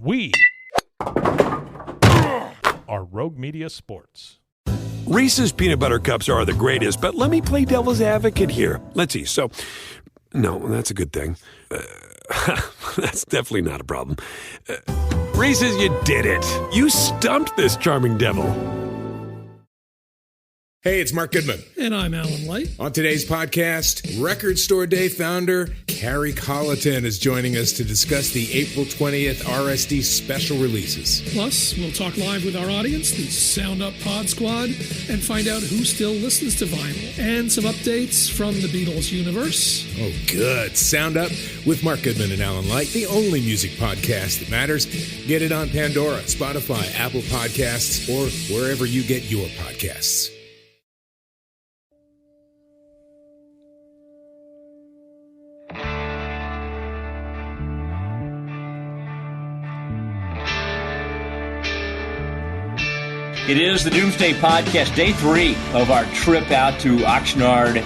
We are Rogue Media Sports. Reese's Peanut Butter Cups are the greatest, but let me play devil's advocate here. Let's see. So, no, that's a good thing. That's definitely not a problem. Reese's, you did it. You stumped this charming devil. Hey, it's Mark Goodman. And I'm Alan Light. On today's podcast, Record Store Day founder Carrie Colleton is joining us to discuss the April 20th RSD special releases. Plus, we'll talk live with our audience, the Sound Up Pod Squad, and find out who still listens to vinyl. And some updates from the Beatles universe. Oh, good. Sound Up with Mark Goodman and Alan Light, the only music podcast that matters. Get it on Pandora, Spotify, Apple Podcasts, or wherever you get your podcasts. It is the Doomsday Podcast, day 3 of our trip out to Oxnard,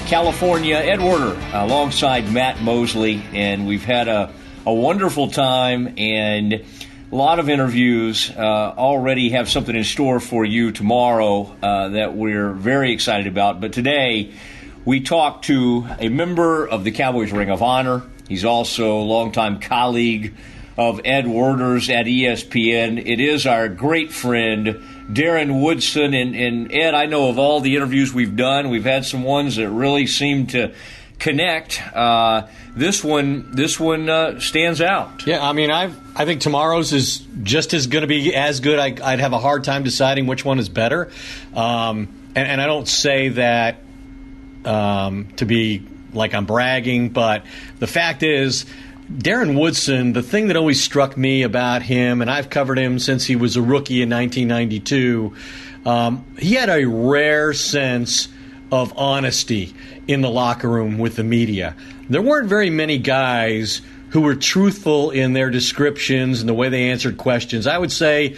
California. Ed Werder alongside Matt Mosley, and we've had a wonderful time and a lot of interviews. Already have something in store for you tomorrow that we're very excited about. But today, we talked to a member of the Cowboys Ring of Honor. He's also a longtime colleague of Ed Werder's at ESPN. It is our great friend, Darren Woodson. And Ed, I know of all the interviews we've done, we've had some ones that really seem to connect. This one stands out. Yeah, I mean, I think tomorrow's is just as going to be as good. I'd have a hard time deciding which one is better. And I don't say that to be like I'm bragging, but the fact is, Darren Woodson, the thing that always struck me about him, and I've covered him since he was a rookie in 1992, he had a rare sense of honesty in the locker room with the media. There weren't very many guys who were truthful in their descriptions and the way they answered questions. I would say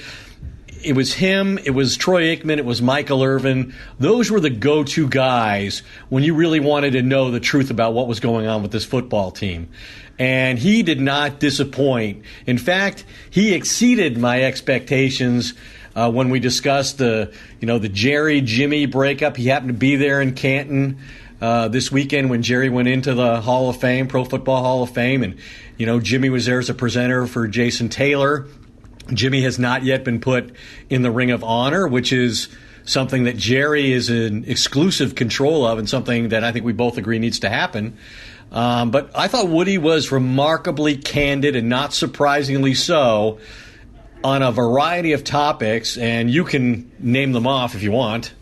it was him, it was Troy Aikman, it was Michael Irvin. Those were the go-to guys when you really wanted to know the truth about what was going on with this football team. And he did not disappoint. In fact, he exceeded my expectations when we discussed the Jerry-Jimmy breakup. He happened to be there in Canton this weekend when Jerry went into the Hall of Fame, Pro Football Hall of Fame. And, Jimmy was there as a presenter for Jason Taylor. Jimmy has not yet been put in the Ring of Honor, which is something that Jerry is in exclusive control of and something that I think we both agree needs to happen. But I thought Woody was remarkably candid, and not surprisingly so, on a variety of topics, and you can name them off if you want.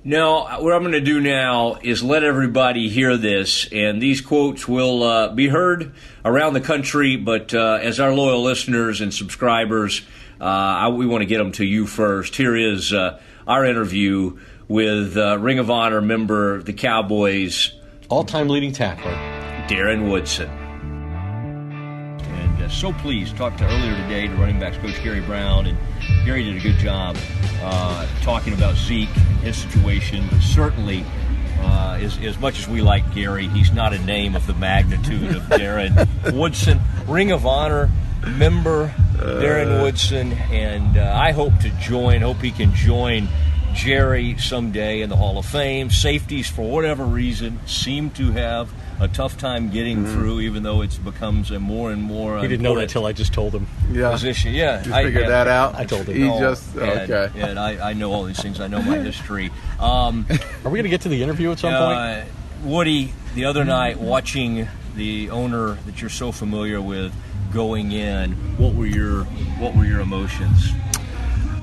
No, what I'm going to do now is let everybody hear this, and these quotes will be heard around the country, but as our loyal listeners and subscribers, we want to get them to you first. Here is our interview with Ring of Honor member, the Cowboys, all-time leading tackler, Darren Woodson. And so pleased, talked to earlier today to running backs coach Gary Brown, and Gary did a good job talking about Zeke, his situation, but certainly as much as we like Gary, he's not a name of the magnitude of Darren Woodson. Ring of Honor member, Darren Woodson, and I hope he can join Jerry someday in the Hall of Fame. Safeties, for whatever reason, seem to have a tough time getting through, even though it becomes a more and more he didn't know that until I just told him. Position. Yeah, you figured that out. I told him. Okay. And I know all these things. I know my history. Are we going to get to the interview at some point? Woody, the other night, watching the owner that you're so familiar with going in, what were your emotions?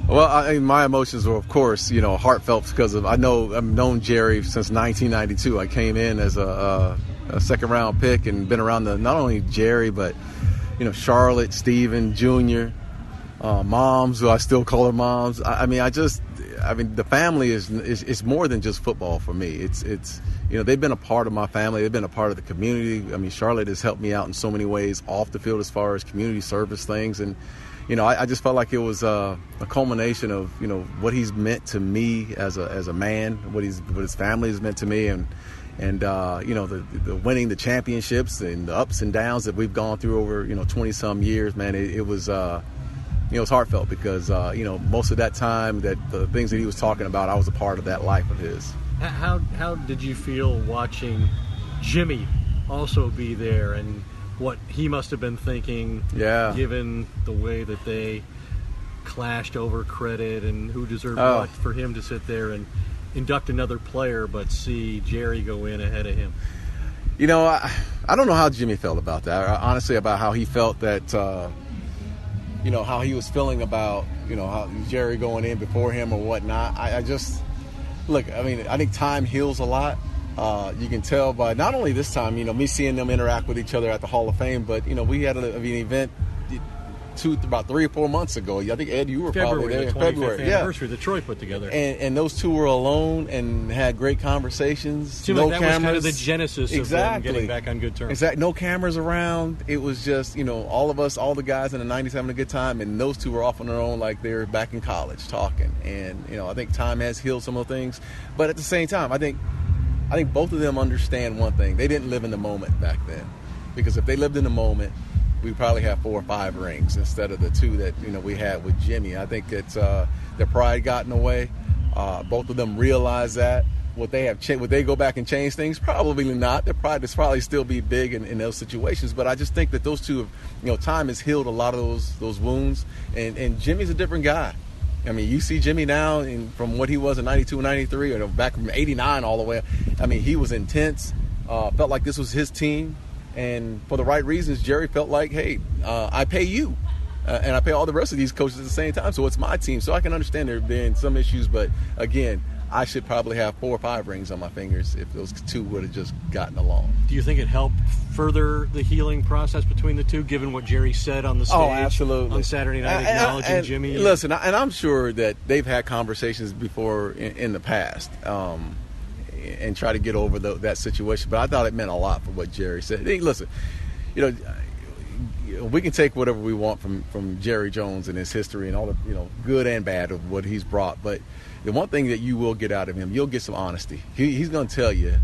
Well, my emotions were, of course, heartfelt because I've known Jerry since 1992. I came in as a second-round pick and been around not only Jerry, but, Charlotte, Steven, Jr., moms, who I still call her moms. The family is more than just football for me. It's they've been a part of my family. They've been a part of the community. Charlotte has helped me out in so many ways off the field as far as community service things. And, I just felt like it was a culmination of, what he's meant to me as a man, what his family has meant to me. And, And the winning the championships and the ups and downs that we've gone through over 20-some years, man, it was it's heartfelt because most of that time, that the things that he was talking about, I was a part of that life of his. How did you feel watching Jimmy also be there, and what he must have been thinking, given the way that they clashed over credit and who deserved what, for him to sit there and induct another player but see Jerry go in ahead of him? I don't know how Jimmy felt about that. Honestly, about how he felt that, how he was feeling about, how Jerry going in before him or whatnot. I think time heals a lot. You can tell by not only this time, me seeing them interact with each other at the Hall of Fame, but, we had an event about 3 or 4 months ago. I think, Ed, you were probably there. February anniversary that Troy put together. And those two were alone and had great conversations. Seemed no like that cameras. was kind of the genesis of them getting back on good terms. Exactly. No cameras around. It was just, all of us, all the guys in the 90s having a good time, and those two were off on their own like they were back in college talking. And, I think time has healed some of the things. But at the same time, I think both of them understand one thing. They didn't live in the moment back then. Because if they lived in the moment, we probably have 4 or 5 rings instead of the 2 that we had with Jimmy. I think it's their pride got in the way. Both of them realize that. Would they go back and change things? Probably not. Their pride would probably still be big in those situations. But I just think that those two, time has healed a lot of those wounds. And Jimmy's a different guy. I mean, you see Jimmy now, and from what he was in 92 and 93, or back from 89 all the way. I mean, he was intense. Felt like this was his team. And for the right reasons, Jerry felt like, hey, I pay you. And I pay all the rest of these coaches at the same time. So it's my team. So I can understand there being some issues. But, again, I should probably have 4 or 5 rings on my fingers if those 2 would have just gotten along. Do you think it helped further the healing process between the 2, given what Jerry said on the stage on Saturday night, acknowledging Jimmy? Listen, and I'm sure that they've had conversations before in the past. And try to get over that situation. But I thought it meant a lot for what Jerry said. Hey, listen, we can take whatever we want from Jerry Jones and his history and all the, good and bad of what he's brought. But the one thing that you will get out of him, you'll get some honesty. He's going to tell you,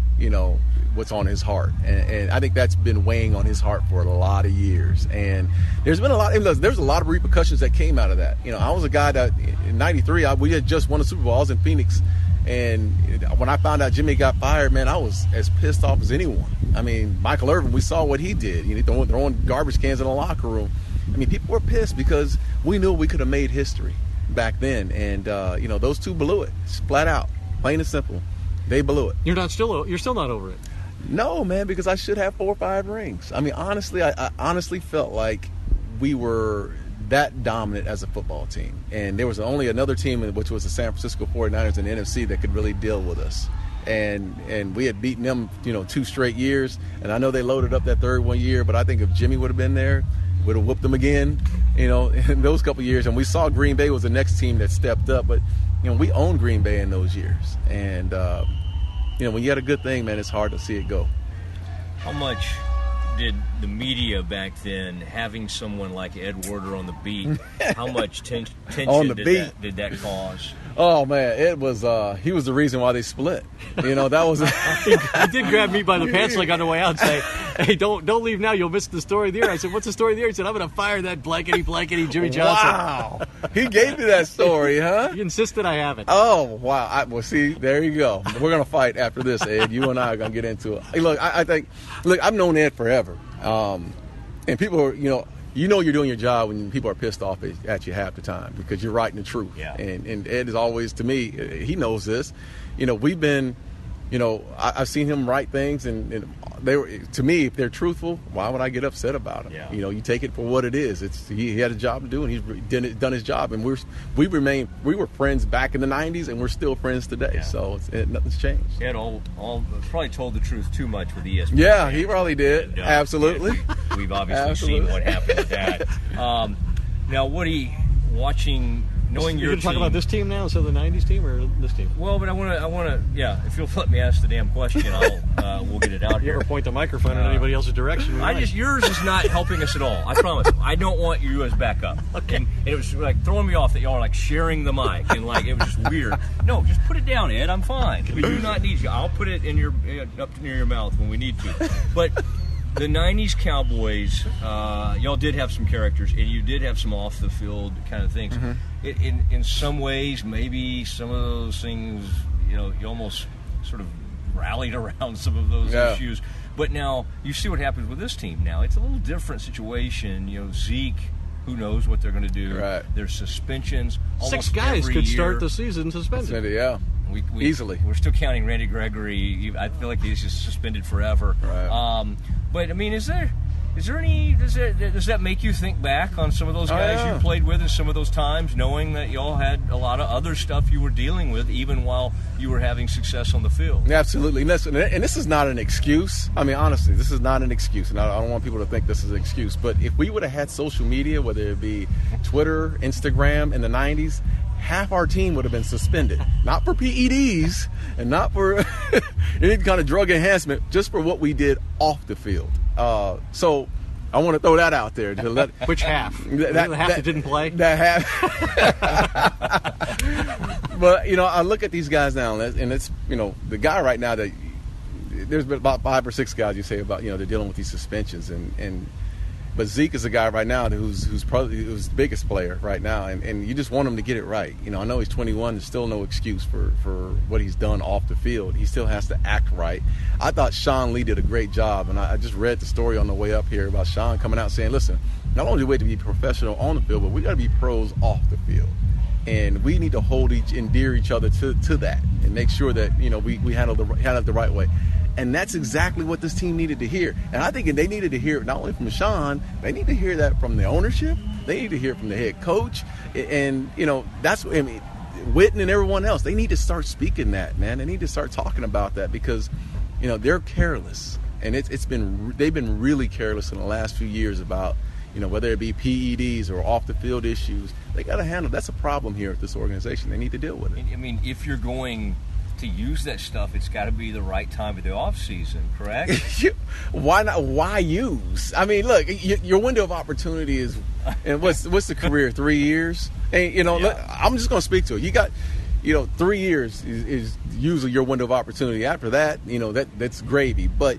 what's on his heart. And I think that's been weighing on his heart for a lot of years. And there's been a lot of repercussions that came out of that. I was a guy that in 93, we had just won the Super Bowl. I was in Phoenix. And when I found out Jimmy got fired, man, I was as pissed off as anyone. I mean, Michael Irvin, we saw what he did. Throwing garbage cans in the locker room. I mean, people were pissed because we knew we could have made history back then. And, those 2 blew it. Flat out. Plain and simple. They blew it. You're still not over it? No, man, because I should have 4 or 5 rings. I mean, honestly, I honestly felt like we were that dominant as a football team. And there was only another team, which was the San Francisco 49ers in the NFC, that could really deal with us. And we had beaten them, 2 straight years. And I know they loaded up that third one year, but I think if Jimmy would have been there, would have whooped them again, in those couple years. And we saw Green Bay was the next team that stepped up. But, we owned Green Bay in those years. And, when you had a good thing, man, it's hard to see it go. How much did the media back then, having someone like Ed Werder on the beat, how much tension did that cause? Oh man, it was he was the reason why they split. That was he did grab me by the pants leg on the way out and say, "Hey, don't leave now. You'll miss the story of the year." I said, "What's the story of the year?" He said, "I'm going to fire that blankety Jimmy Johnson." Wow, he gave me that story, huh? He insisted I have it. Oh wow, well see, there you go. We're going to fight after this, Ed. You and I are going to get into it. Hey, look, I think, I've known Ed forever, and people are, you're doing your job when people are pissed off at you half the time because you're writing the truth. Yeah. And Ed is always, to me, he knows this. We've been, I've seen him write things, and they were, to me, if they're truthful, why would I get upset about them? Yeah. You take it for what it is. He had a job to do, and he's done his job. And we were friends back in the 90s, and we're still friends today. Yeah. So nothing's changed. Ed probably told the truth too much with ESPN. Yeah, he probably did. And, absolutely. We've obviously seen what happened with that. Now, Woody, watching knowing your team. You're going to talk about this team now instead of the 90s team or this team? Well, but I want to, yeah, if you'll let me ask the damn question, we'll get it out here. You ever point the microphone in anybody else's direction? Yours is not helping us at all. I promise. I don't want you as backup. Okay. And it was like throwing me off that y'all are like sharing the mic and like it was just weird. No, just put it down, Ed. I'm fine. We do not need you. I'll put it in your up near your mouth when we need to. But the 90s Cowboys, y'all did have some characters, and you did have some off-the-field kind of things. Mm-hmm. In some ways, maybe some of those things, you almost sort of rallied around some of those issues. But now, you see what happens with this team now. It's a little different situation. Zeke, who knows what they're going to do. Right. There's suspensions. 6 guys could start the season suspended. Yeah. We easily. We're still counting Randy Gregory. I feel like he's just suspended forever. Right. But I mean, is there any? Does that make you think back on some of those guys you played with and some of those times, knowing that y'all had a lot of other stuff you were dealing with, even while you were having success on the field? Yeah, absolutely. And this is not an excuse. I mean, honestly, this is not an excuse, and I don't want people to think this is an excuse. But if we would have had social media, whether it be Twitter, Instagram, in the 90s. Half our team would have been suspended, not for PEDs and not for any kind of drug enhancement, just for what we did off the field. So I want to throw that out there. Which half? The half that didn't play? That half. But, I look at these guys now, and it's, the guy right now that there's been about 5 or 6 guys you say about, they're dealing with these suspensions. But Zeke is a guy right now who's probably the biggest player right now, and you just want him to get it right. I know he's 21. There's still no excuse for what he's done off the field. He still has to act right. I thought Sean Lee did a great job, and I just read the story on the way up here about Sean coming out saying, listen, not only do we have to be professional on the field, but we got to be pros off the field. And we need to endear each other to that and make sure that, we handle it the right way. And that's exactly what this team needed to hear. And I think they needed to hear it not only from Sean, they need to hear that from the ownership. They need to hear it from the head coach. And, that's what, Witten and everyone else, they need to start speaking that, man. They need to start talking about that because, they're careless. And they've been really careless in the last few years about, whether it be PEDs or off the field issues. They got to handle. That's a problem here at this organization. They need to deal with it. I mean, if you're going to use that stuff, it's got to be the right time of the off season, correct? Why not? Why use? I mean, look, your window of opportunity is, and what's the career? 3 years. And look, I'm just going to speak to it. You got, 3 years is usually your window of opportunity. After that, that's gravy. But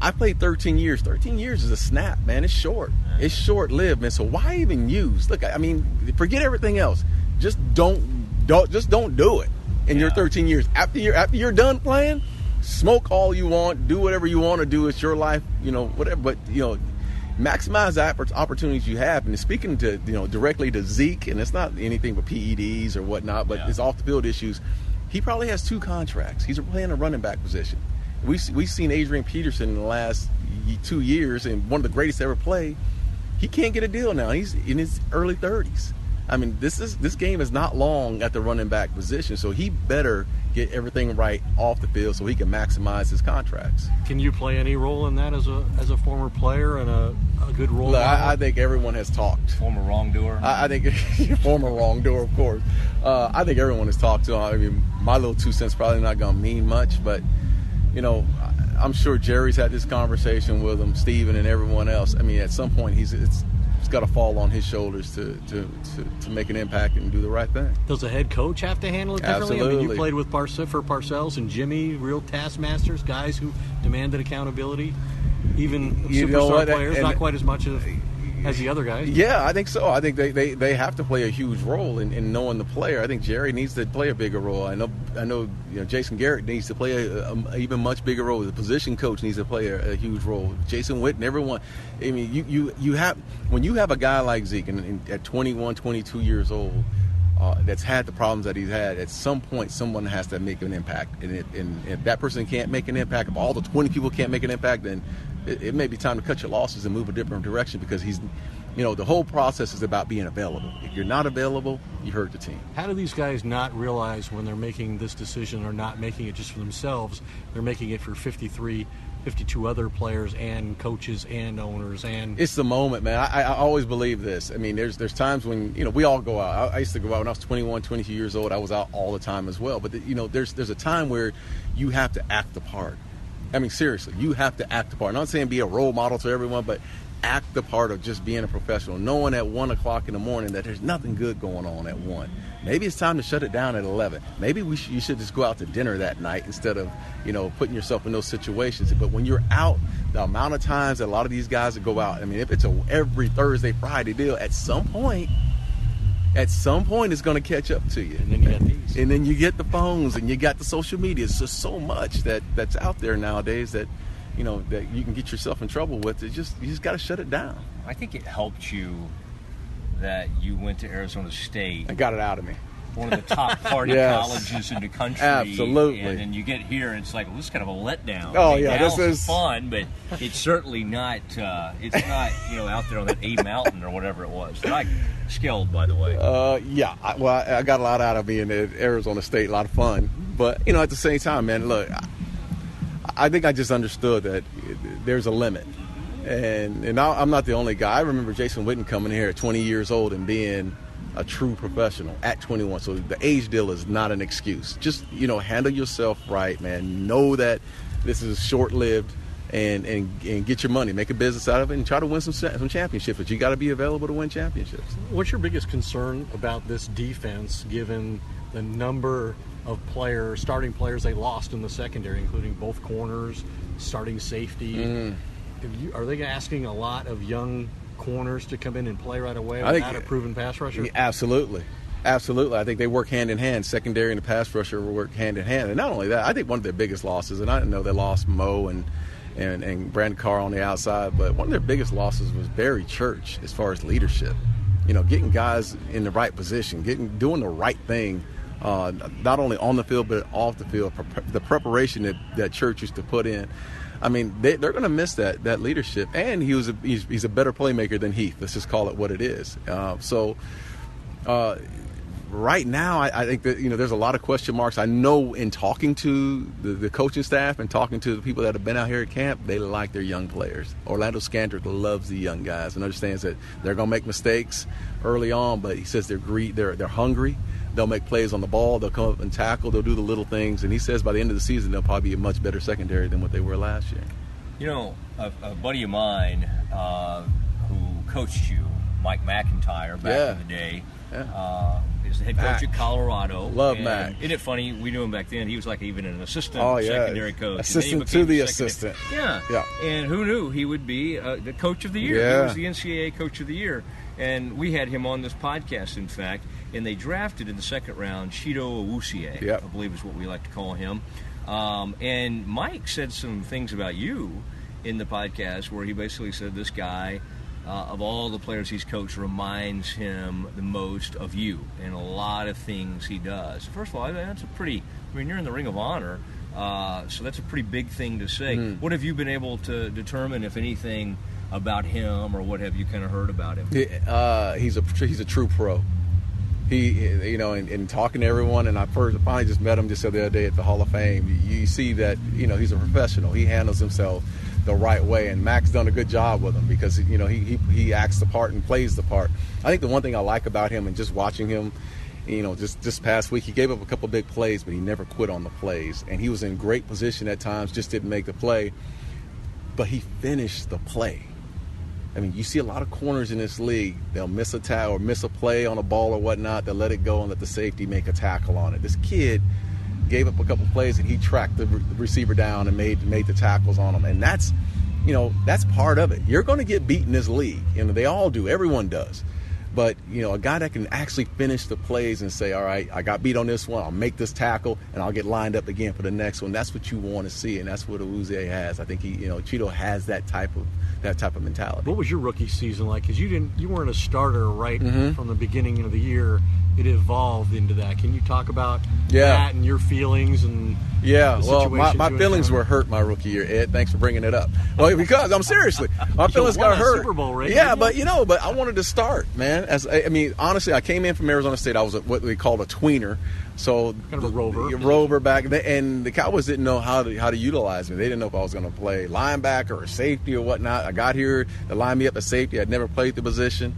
I played 13 years. 13 years is a snap, man. It's short. It's short-lived, man. So why even use? Look, I mean, forget everything else. Just don't do it. In your 13 years, after you're done playing, smoke all you want, do whatever you want to do. It's your life, whatever. But maximize the opportunities you have. And speaking to directly to Zeke, and it's not anything but PEDs or whatnot, but it's off the field issues. He probably has 2 contracts. He's playing a running back position. We've seen Adrian Peterson in the last 2 years, and one of the greatest to ever play. He can't get a deal now. He's in his early 30s. I mean, this game is not long at the running back position, so he better get everything right off the field so he can maximize his contracts. Can you play any role in that as a former player and a good role? Look, I think everyone has talked. Former wrongdoer? I think former wrongdoer, of course. I think everyone has talked to him. I mean, my little 2 cents probably not going to mean much, but, I'm sure Jerry's had this conversation with him, Steven and everyone else. I mean, at some point, it's got to fall on his shoulders to make an impact and do the right thing. Does the head coach have to handle it differently? Absolutely. I mean, you played with Parcells and Jimmy, real taskmasters, guys who demanded accountability. Even superstar players, not quite as much as the other guys. Yeah, I think so. I think they have to play a huge role in knowing the player. I think Jerry needs to play a bigger role. I know. Jason Garrett needs to play a even much bigger role. The position coach needs to play a huge role. Jason Witten, everyone. I mean, you have when you have a guy like Zeke and at 21, 22 years old. That's had the problems that he's had, at some point someone has to make an impact. And if that person can't make an impact, if all the 20 people can't make an impact, then it may be time to cut your losses and move a different direction because the whole process is about being available. If you're not available, you hurt the team. How do these guys not realize when they're making this decision or not making it just for themselves, they're making it for 53 52 other players and coaches and owners. And it's the moment, man. I always believe this. I mean, there's times when, we all go out. I used to go out when I was 21, 22 years old. I was out all the time as well. But, there's a time where you have to act the part. I mean, seriously, you have to act the part. I'm not saying be a role model to everyone, but act the part of just being a professional, knowing at 1 o'clock in the morning that there's nothing good going on at 1. Maybe it's time to shut it down at 11. Maybe you should just go out to dinner that night instead of, putting yourself in those situations. But when you're out, the amount of times that a lot of these guys that go out, I mean, if it's a every Thursday, Friday deal, at some point it's going to catch up to you. And then you get these. And then you get the phones and you got the social media. It's just so much that's out there nowadays that, that you can get yourself in trouble with. You just got to shut it down. I think it helped you that you went to Arizona State. I got it out of me. One of the top party Yes. colleges in the country. Absolutely. And then you get here and it's like, well, this is kind of a letdown. Oh, I mean, yeah, Dallas this is fun, but it's certainly not, out there on that A mountain or whatever it was. That I scaled, by the way. I got a lot out of being at Arizona State, a lot of fun. But, at the same time, man, look, I think I just understood that there's a limit. And I'm not the only guy. I remember Jason Witten coming here at 20 years old and being a true professional at 21. So the age deal is not an excuse. Just, handle yourself right, man. Know that this is short-lived and get your money. Make a business out of it and try to win some championships. But you got to be available to win championships. What's your biggest concern about this defense, given the number of starting players they lost in the secondary, including both corners, starting safety? Are they asking a lot of young corners to come in and play right away without a proven pass rusher? Absolutely. I think they work hand in hand. Secondary and the pass rusher work hand in hand. And not only that, I think one of their biggest losses, and I didn't know they lost Mo and Brandon Carr on the outside, but one of their biggest losses was Barry Church as far as leadership. Getting guys in the right position, doing the right thing, not only on the field but off the field. The preparation that Church used to put in. I mean, they're going to miss that leadership. And he's a better playmaker than Heath. Let's just call it what it is. Right now, I think that there's a lot of question marks. I know in talking to the coaching staff and talking to the people that have been out here at camp, they like their young players. Orlando Scandrick loves the young guys and understands that they're going to make mistakes early on, but he says they're hungry. They'll make plays on the ball. They'll come up and tackle. They'll do the little things. And he says by the end of the season, they'll probably be a much better secondary than what they were last year. A buddy of mine who coached you, Mike McIntyre, back in the day, is the head coach at Colorado. Love Mac. Isn't it funny? We knew him back then. He was like even an assistant secondary coach. Assistant to the assistant. Yeah. And who knew he would be the coach of the year? Yeah. He was the NCAA coach of the year. And we had him on this podcast, in fact, and they drafted in the second round Chido Awuzie, I believe is what we like to call him. And Mike said some things about you in the podcast where he basically said this guy, of all the players he's coached, reminds him the most of you in a lot of things he does. First of all, that's you're in the Ring of Honor, so that's a pretty big thing to say. What have you been able to determine, if anything, about him, or what have you kind of heard about him? He's a true pro. He, in talking to everyone, and I finally just met him just the other day at the Hall of Fame. You see that, he's a professional. He handles himself the right way, and Mac's done a good job with him because, he acts the part and plays the part. I think the one thing I like about him, and just watching him, just this past week, he gave up a couple big plays, but he never quit on the plays, and he was in great position at times, just didn't make the play, but he finished the play. I mean, you see a lot of corners in this league. They'll miss a tackle or miss a play on a ball or whatnot. They'll let it go and let the safety make a tackle on it. This kid gave up a couple plays and he tracked the receiver down and made the tackles on him. And that's part of it. You're going to get beat in this league. They all do. Everyone does. But, a guy that can actually finish the plays and say, all right, I got beat on this one, I'll make this tackle, and I'll get lined up again for the next one. That's what you want to see, and that's what Awuzie has. I think Chido has that type of mentality. What was your rookie season like? Because you weren't a starter from the beginning of the year. It evolved into that. Can you talk about that and your feelings and my feelings were hurt my rookie year, Ed. Thanks for bringing it up. Well, because I'm seriously, my feelings got hurt. Super Bowl ring, but I wanted to start, man. Honestly, I came in from Arizona State. I was what we called a tweener. So kind of a rover back, and the Cowboys didn't know how to utilize me. They didn't know if I was going to play linebacker or safety or whatnot. I got here to line me up as safety. I'd never played the position,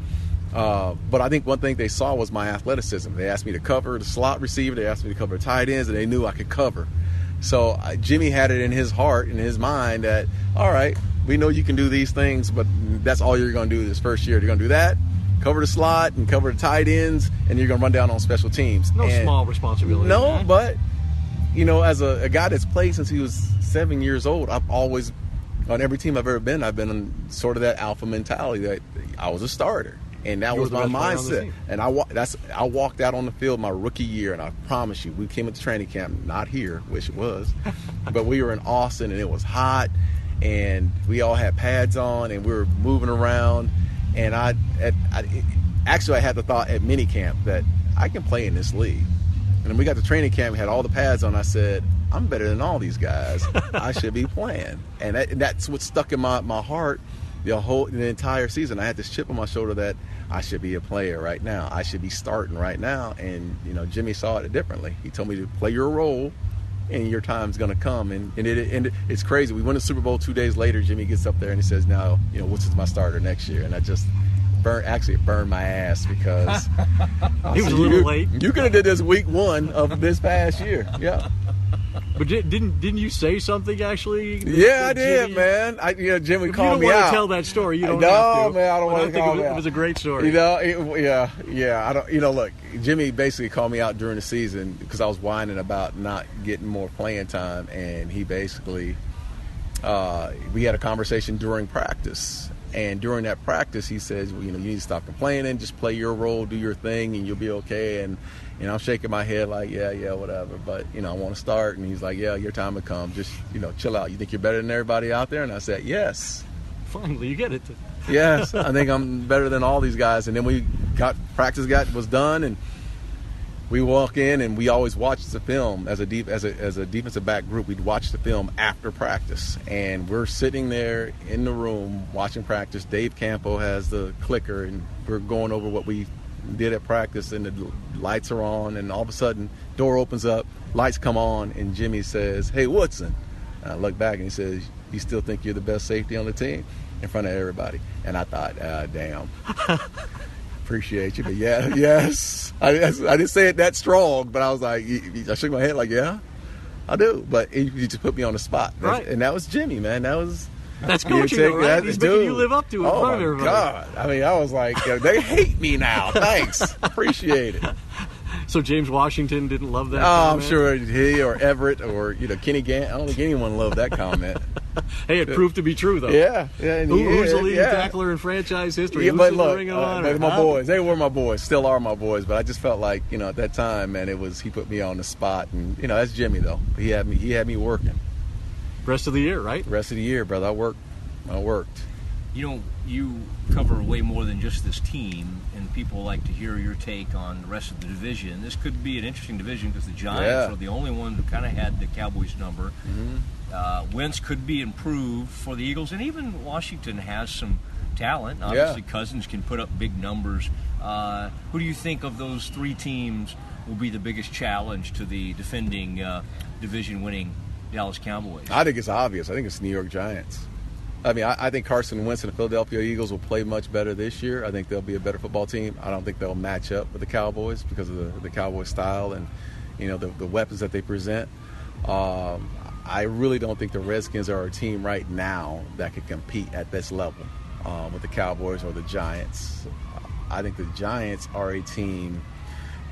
but I think one thing they saw was my athleticism. They asked me to cover the slot receiver. They asked me to cover tight ends, and they knew I could cover. So Jimmy had it in his heart, in his mind that, all right, we know you can do these things, but that's all you're going to do this first year. You're going to do that, cover the slot and cover the tight ends, and you're going to run down on special teams. No small responsibility. No, but, as a guy that's played since he was 7 years old, I've always, on every team I've ever been, I've been in sort of that alpha mentality that I was a starter. And that was my mindset. And I walked out on the field my rookie year, and I promise you, we came into training camp, not here, which it was, but we were in Austin, and it was hot, and we all had pads on, and we were moving around. And I had the thought at minicamp that I can play in this league. And then we got to training camp, we had all the pads on. I said, I'm better than all these guys. I should be playing. And that's what stuck in my heart the entire season. I had this chip on my shoulder that I should be a player right now. I should be starting right now. And, Jimmy saw it differently. He told me to play your role, and your time's going to come. And it's crazy. We win the Super Bowl 2 days later. Jimmy gets up there and he says, now, Woodson's my starter next year. And I just burned my ass because he was a little late. You could have did this week 1 of this past year. Yeah. But didn't you say something actually? Yeah, I did, Jimmy, man. Jimmy called me out. You don't want to tell that story. You don't have to. No, man, I don't want to call it out. It was a great story. Yeah. I don't. Look, Jimmy basically called me out during the season because I was whining about not getting more playing time, and he basically, we had a conversation during practice. And during that practice, he says, you need to stop complaining, just play your role, do your thing, and you'll be okay. And I'm shaking my head like, yeah, whatever. But, I want to start. And he's like, yeah, your time will come. Just, chill out. You think you're better than everybody out there? And I said, yes. Finally, you get it. Yes, I think I'm better than all these guys. And then practice was done, and we walk in, and we always watch the film as a defensive back group. We'd watch the film after practice, and we're sitting there in the room watching practice. Dave Campo has the clicker, and we're going over what we did at practice, and the lights are on, and all of a sudden, door opens up, lights come on, and Jimmy says, "Hey, Woodson." And I look back, and he says, "You still think you're the best safety on the team?" In front of everybody. And I thought, damn. Appreciate you, but yes. I didn't say it that strong, but I was like, I shook my head like, yeah, I do. But he just put me on the spot. Right. And that was Jimmy, man. That's coaching, though, right? He's making you live up to it in front of everybody. Oh, my God. I mean, I was like, they hate me now. Thanks. Appreciate it. So James Washington didn't love that comment? I'm sure he or Everett or Kenny Gant. I don't think anyone loved that comment. Hey, it proved to be true, though. Yeah. Who's the leading tackler in franchise history? Yeah, Who's but in look, the Ring of Honor? My boys. They were my boys. Still are my boys. But I just felt like, at that time, man, he put me on the spot. And, that's Jimmy, though. He had me working. Rest of the year, right? Rest of the year, brother. I worked. You cover way more than just this team, and people like to hear your take on the rest of the division. This could be an interesting division because the Giants are the only one who kind of had the Cowboys number. Mm-hmm. Wentz could be improved for the Eagles, and even Washington has some talent. Obviously, Cousins can put up big numbers. Who do you think of those three teams will be the biggest challenge to the defending division-winning Dallas Cowboys? I think it's obvious. I think it's the New York Giants. I mean, I think Carson Wentz and the Philadelphia Eagles will play much better this year. I think they'll be a better football team. I don't think they'll match up with the Cowboys because of the Cowboys style and, the weapons that they present. I really don't think the Redskins are a team right now that can compete at this level with the Cowboys or the Giants. I think the Giants are a team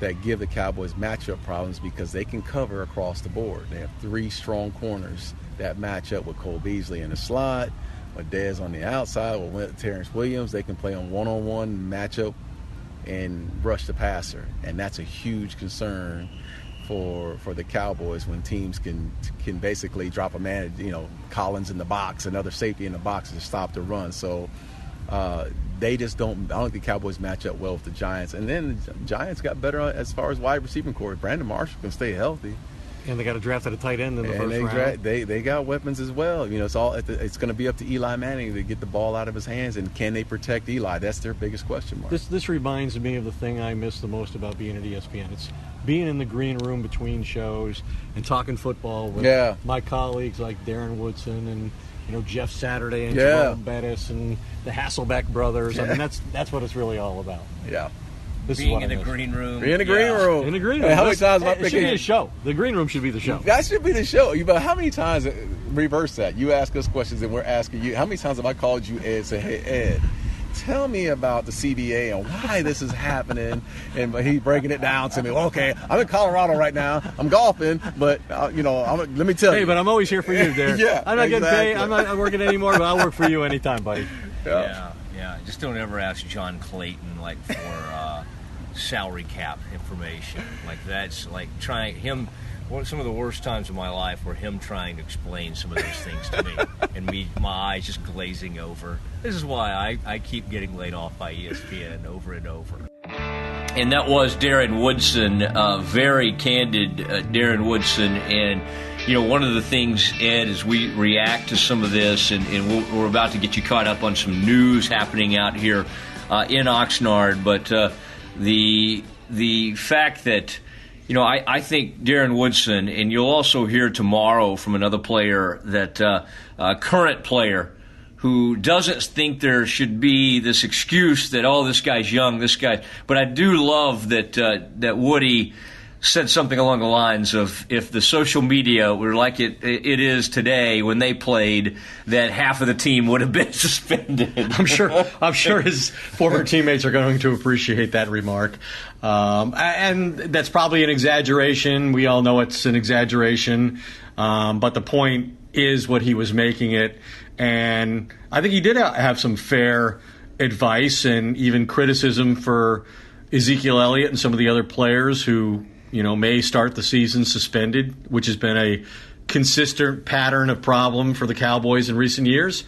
that give the Cowboys matchup problems because they can cover across the board. They have three strong corners that match up with Cole Beasley in the slot, with Dez on the outside, with Terrence Williams. They can play on one-on-one matchup and rush the passer, and that's a huge concern for the Cowboys when teams can basically drop a man, Collins in the box, another safety in the box to stop the run. So they just don't. I don't think the Cowboys match up well with the Giants. And then the Giants got better as far as wide receiving core. Brandon Marshall can stay healthy. And they got a draft at a tight end in the first round. They got weapons as well. It's it's going to be up to Eli Manning to get the ball out of his hands, and can they protect Eli? That's their biggest question mark. This reminds me of the thing I miss the most about being at ESPN. It's being in the green room between shows and talking football with my colleagues like Darren Woodson and Jeff Saturday and Joel Bettis and the Hasselbeck brothers. I mean, that's what it's really all about. Yeah. Being in the green room. Being in the green room. In the green room. Hey, how many times am I It should be a show. The green room should be the show. That should be the show. But how many times, reverse that, you ask us questions and we're asking you, how many times have I called you Ed and say, hey, Ed, tell me about the CBA and why this is happening? And he's breaking it down to me. Okay, I'm in Colorado right now. I'm golfing, but, let me tell you. Hey, but I'm always here for you, Darren. Yeah, I'm not getting paid. I'm not working anymore, but I'll work for you anytime, buddy. Yeah. Just don't ever ask John Clayton, for salary cap information. That's trying him. Some of the worst times of my life were him trying to explain some of those things to me, and my eyes just glazing over. This is why I keep getting laid off by ESPN over and over. And that was Darren Woodson, very candid Darren Woodson. And, one of the things, Ed, as we react to some of this, and we're about to get you caught up on some news happening out here in Oxnard, but the fact that, I think Darren Woodson, and you'll also hear tomorrow from another player, that current player, who doesn't think there should be this excuse that, this guy's young, but I do love that Woody said something along the lines of, if the social media were like it is today when they played, that half of the team would have been suspended. I'm sure his former teammates are going to appreciate that remark. And that's probably an exaggeration. We all know it's an exaggeration. But the point is what he was making it. And I think he did have some fair advice and even criticism for Ezekiel Elliott and some of the other players who, may start the season suspended, which has been a consistent pattern of problem for the Cowboys in recent years.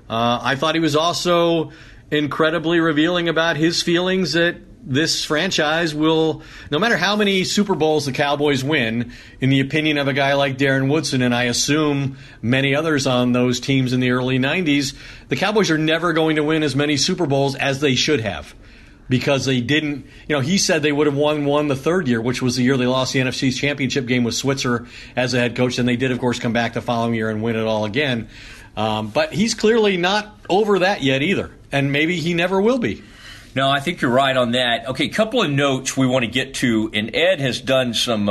I thought he was also incredibly revealing about his feelings that this franchise will, no matter how many Super Bowls the Cowboys win, in the opinion of a guy like Darren Woodson, and I assume many others on those teams in the early 90s, the Cowboys are never going to win as many Super Bowls as they should have. Because they didn't, he said they would have won the third year, which was the year they lost the NFC Championship game with Switzer as a head coach. And they did, of course, come back the following year and win it all again. But he's clearly not over that yet either. And maybe he never will be. No, I think you're right on that. Okay, a couple of notes we want to get to. And Ed has done some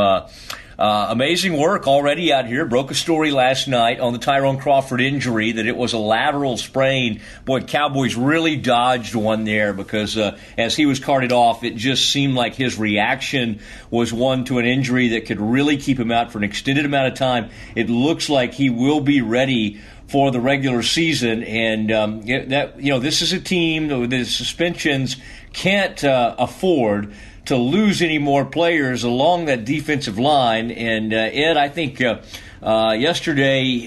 amazing work already out here. Broke a story last night on the Tyrone Crawford injury that it was a lateral sprain. Boy, Cowboys really dodged one there because as he was carted off, it just seemed like his reaction was one to an injury that could really keep him out for an extended amount of time. It looks like he will be ready for the regular season, and this is a team that the suspensions can't afford to lose any more players along that defensive line. And Ed, I think yesterday,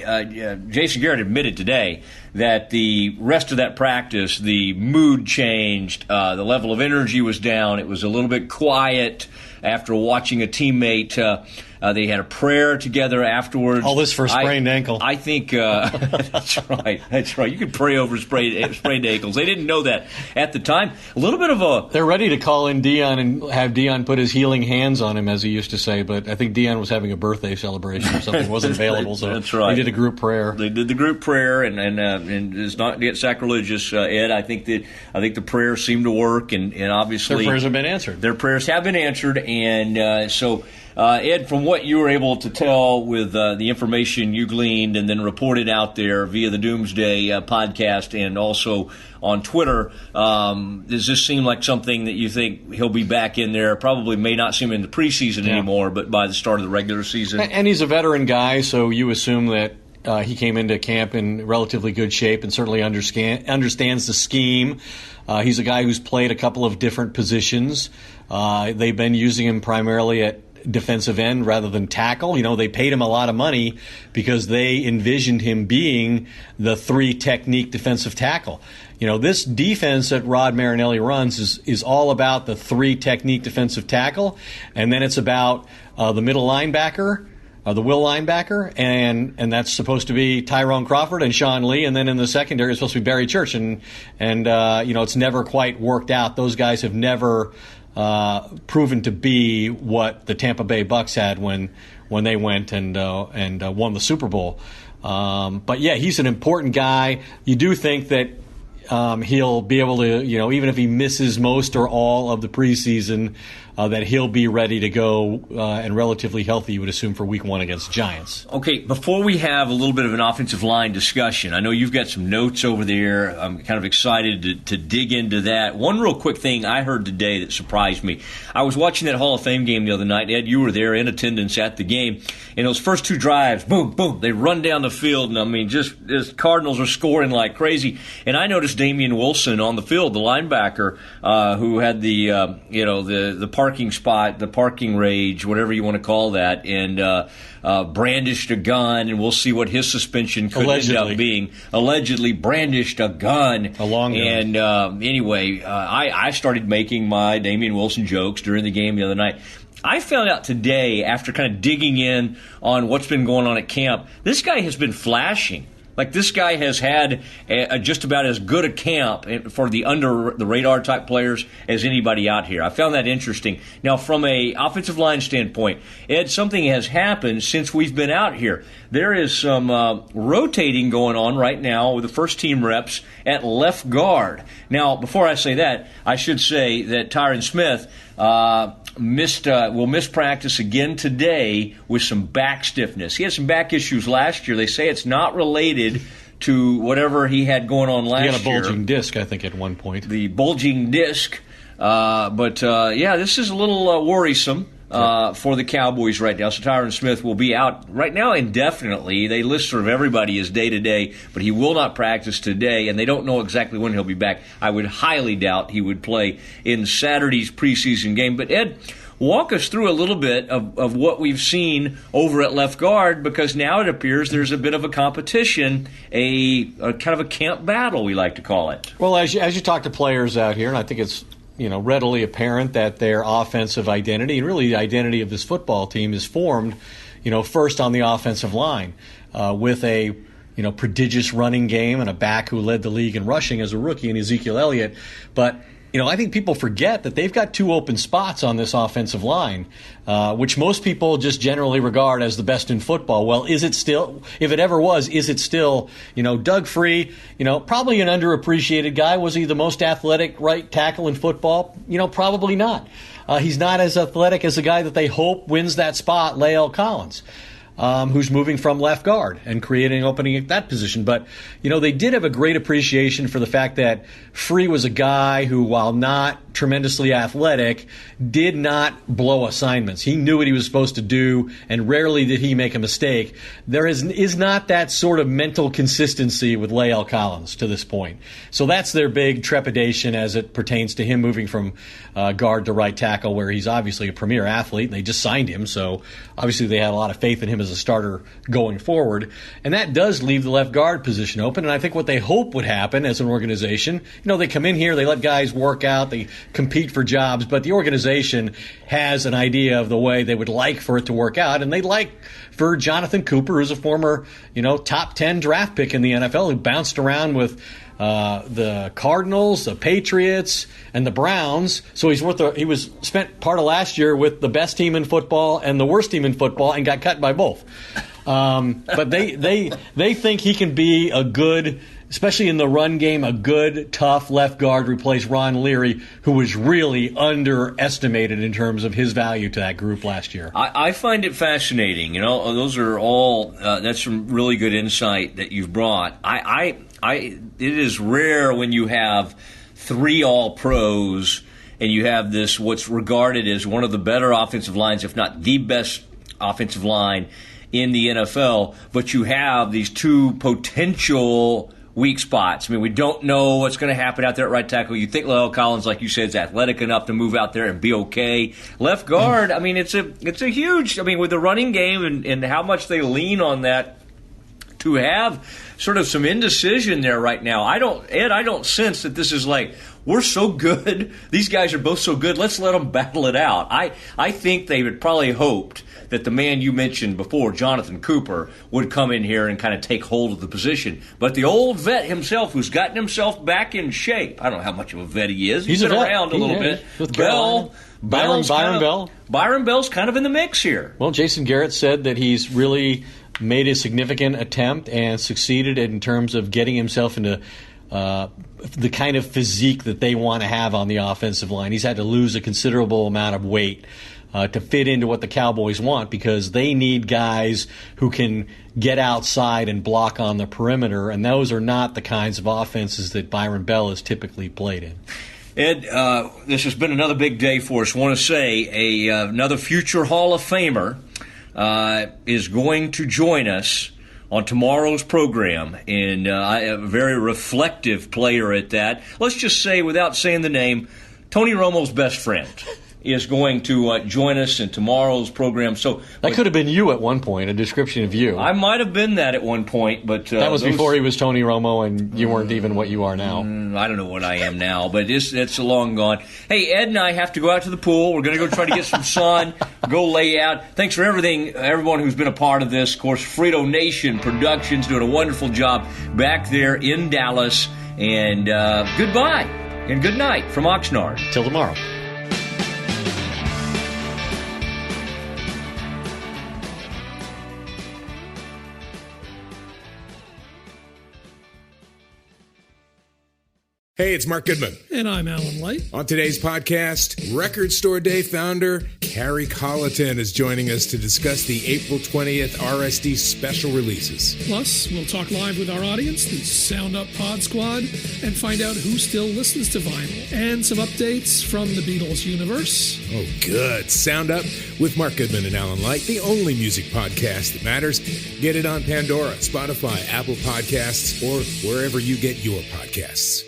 Jason Garrett admitted today that the rest of that practice, the mood changed, the level of energy was down. It was a little bit quiet after watching a teammate. They had a prayer together afterwards. All this for a sprained ankle. I think that's right. That's right. You can pray over sprained ankles. They didn't know that at the time. A little bit of a... They're ready to call in Dion and have Dion put his healing hands on him, as he used to say, but I think Dion was having a birthday celebration or something. It wasn't available, so that's right. They did a group prayer. They did the group prayer, and it's not to get sacrilegious, Ed. I think the prayer seemed to work, and obviously... Their prayers have been answered. Their prayers have been answered, and so... Ed, from what you were able to tell with the information you gleaned and then reported out there via the Doomsday Podcast and also on Twitter, does this seem like something that you think he'll be back in there? Probably may not see him in the preseason anymore, but by the start of the regular season. And he's a veteran guy, so you assume that he came into camp in relatively good shape and certainly understands the scheme. He's a guy who's played a couple of different positions. They've been using him primarily at defensive end rather than tackle. They paid him a lot of money because they envisioned him being the 3-technique defensive tackle. This defense that Rod Marinelli runs is all about the 3-technique defensive tackle, and then it's about the middle linebacker, the will linebacker, and that's supposed to be Tyrone Crawford and Sean Lee, and then in the secondary it's supposed to be Barry Church, and it's never quite worked out. Those guys have never proven to be what the Tampa Bay Bucks had when they went and won the Super Bowl. But yeah, he's an important guy. You do think that he'll be able to, even if he misses most or all of the preseason, that he'll be ready to go and relatively healthy, you would assume, for week 1 against Giants. Okay, before we have a little bit of an offensive line discussion, I know you've got some notes over there. I'm kind of excited to dig into that. One real quick thing I heard today that surprised me. I was watching that Hall of Fame game the other night. Ed, you were there in attendance at the game. And those first 2 drives, boom, boom, they run down the field. And, I mean, just as Cardinals are scoring like crazy. And I noticed Darren Woodson on the field, the linebacker, who had the parking spot, the parking rage, whatever you want to call that, and brandished a gun, and we'll see what his suspension could end up being. Allegedly brandished a gun. A long gun. And anyway, I started making my Darren Woodson jokes during the game the other night. I found out today, after kind of digging in on what's been going on at camp, this guy has been flashing. Like, this guy has had just about as good a camp for the under-the-radar type players as anybody out here. I found that interesting. Now, from a offensive line standpoint, Ed, something has happened since we've been out here. There is some rotating going on right now with the first-team reps at left guard. Now, before I say that, I should say that Tyron Smith will miss practice again today with some back stiffness. He had some back issues last year. They say it's not related to whatever he had going on last year. He had a bulging disc, I think, at one point. The bulging disc. But this is a little worrisome for the Cowboys right now. So Tyron Smith will be out right now indefinitely. They list sort of everybody as day-to-day, but he will not practice today, and they don't know exactly when he'll be back. I would highly doubt he would play in Saturday's preseason game. But, Ed, walk us through a little bit of what we've seen over at left guard, because now it appears there's a bit of a competition, a kind of a camp battle, we like to call it. Well, as you talk to players out here, and I think it's readily apparent that their offensive identity, and really the identity of this football team, is formed, first on the offensive line with a prodigious running game and a back who led the league in rushing as a rookie in Ezekiel Elliott. But I think people forget that they've got 2 open spots on this offensive line, which most people just generally regard as the best in football. Well, is it still? If it ever was, is it still? Doug Free, probably an underappreciated guy. Was he the most athletic right tackle in football? Probably not. He's not as athletic as the guy that they hope wins that spot, Lael Collins, who's moving from left guard and creating an opening at that position. But, they did have a great appreciation for the fact that Free was a guy who, while not tremendously athletic, did not blow assignments. He knew what he was supposed to do, and rarely did he make a mistake. There is not that sort of mental consistency with Lael Collins to this point. So that's their big trepidation as it pertains to him moving from guard to right tackle, where he's obviously a premier athlete, and they just signed him, so obviously they had a lot of faith in him as a starter going forward. And that does leave the left guard position open, and I think what they hope would happen as an organization, they come in here, they let guys work out, they compete for jobs, but the organization has an idea of the way they would like for it to work out, and they'd like for Jonathan Cooper, who's a former, top 10 draft pick in the NFL, who bounced around with the Cardinals, the Patriots, and the Browns. So he was spent part of last year with the best team in football and the worst team in football, and got cut by both. But they think he can be a good, especially in the run game, a good, tough left guard, replace Ron Leary, who was really underestimated in terms of his value to that group last year. I find it fascinating. Those are all that's some really good insight that you've brought. It is rare when you have 3 All-Pros and you have this what's regarded as one of the better offensive lines, if not the best offensive line in the NFL, but you have these 2 potential weak spots. I mean, we don't know what's going to happen out there at right tackle. You think Lael Collins, like you said, is athletic enough to move out there and be okay. Left guard, I mean, it's a huge, with the running game and how much they lean on that to have sort of some indecision there right now. I don't sense that this is like we're so good. These guys are both so good. Let's let them battle it out. I think they would probably hoped that the man you mentioned before, Jonathan Cooper, would come in here and kind of take hold of the position. But the old vet himself, who's gotten himself back in shape, I don't know how much of a vet he is. He's been around a little bit. With Byron Bell. Byron Bell's kind of in the mix here. Well, Jason Garrett said that he's really made a significant attempt and succeeded in terms of getting himself into the kind of physique that they want to have on the offensive line. He's had to lose a considerable amount of weight to fit into what the Cowboys want, because they need guys who can get outside and block on the perimeter, and those are not the kinds of offenses that Byron Bell has typically played in. Ed, this has been another big day for us. I want to say another future Hall of Famer is going to join us on tomorrow's program, and a very reflective player at that. Let's just say, without saying the name, Tony Romo's best friend is going to join us in tomorrow's program. So that could have been you at one point, a description of you. I might have been that at one point, but that was before he was Tony Romo, and you weren't even what you are now. I don't know what I am now, but it's long gone. Hey, Ed and I have to go out to the pool. We're going to go try to get some sun, go lay out. Thanks for everything, everyone who's been a part of this. Of course, Frito Nation Productions doing a wonderful job back there in Dallas. And goodbye and good night from Oxnard. Till tomorrow. Hey, it's Mark Goodman. And I'm Alan Light. On today's podcast, Record Store Day founder Carrie Colleton is joining us to discuss the April 20th RSD special releases. Plus, we'll talk live with our audience, the Sound Up Pod Squad, and find out who still listens to vinyl. And some updates from the Beatles universe. Oh, good. Sound Up with Mark Goodman and Alan Light, the only music podcast that matters. Get it on Pandora, Spotify, Apple Podcasts, or wherever you get your podcasts.